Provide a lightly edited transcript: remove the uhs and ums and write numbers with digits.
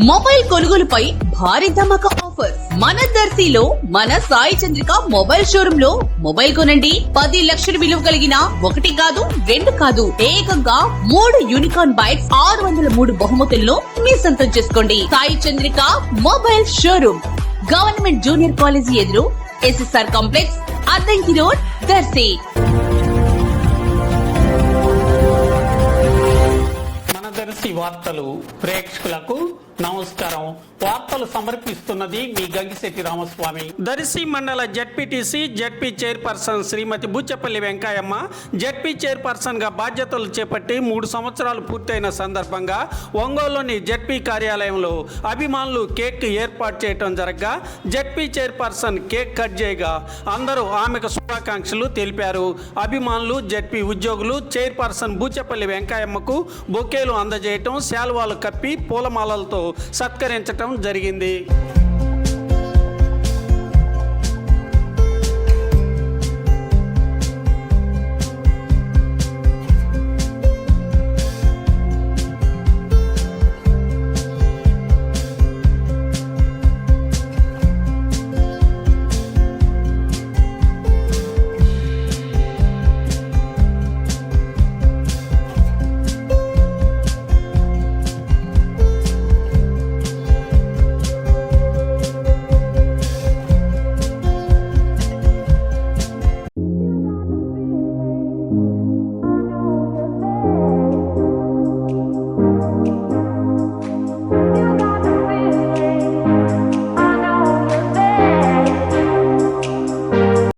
Mobile కొనుగోలుపై భారీ ధమాకా offer మన దర్శిలో మన సాయి చంద్రిక మొబైల్ షోరూమ్ లో మొబైల్ కొనండి 10 లక్షల విలువ కలిగిన 1 కాదు 2 కాదు ఏకంగా 3 యూనికార్న్ బైక్స్ 603 బహుమతులను మీ సొంతం చేసుకోండి. Sai Chandrika mobile showroom government junior college ఎదురు SSR complex Addanki road Darshi. మన దర్శి వార్తలు ప్రేక్షకులకు నమస్కారం. వార్తలు సమర్పిస్తున్నది మీ గంగిశెట్టి రామస్వామి. దర్శి మండల జెడ్పీటీసీ జెడ్పీ చైర్పర్సన్ శ్రీమతి బుచ్చపల్లి వెంకయ్యమ్మ జెడ్పీ చైర్పర్సన్ గా బాధ్యతలు చేపట్టి 3 సంవత్సరాలు పూర్తయిన సందర్భంగా ఒంగోలులోని జెడ్పీ కార్యాలయంలో అభిమానులు కేక్ ఏర్పాటు చేయడం జరగగా జెడ్పీ చైర్పర్సన్ కేక్ కట్ చేయగా అందరూ ఆమెకు శుభాకాంక్షలు తెలిపారు. అభిమానులు జెడ్పీ ఉద్యోగులు చైర్పర్సన్ బుచ్చపల్లి వెంకయ్యమ్మకు బొకేలు అందజేయటం, శాల్వాలు కప్పి పూలమాలలతో సత్కరించటం జరిగింది.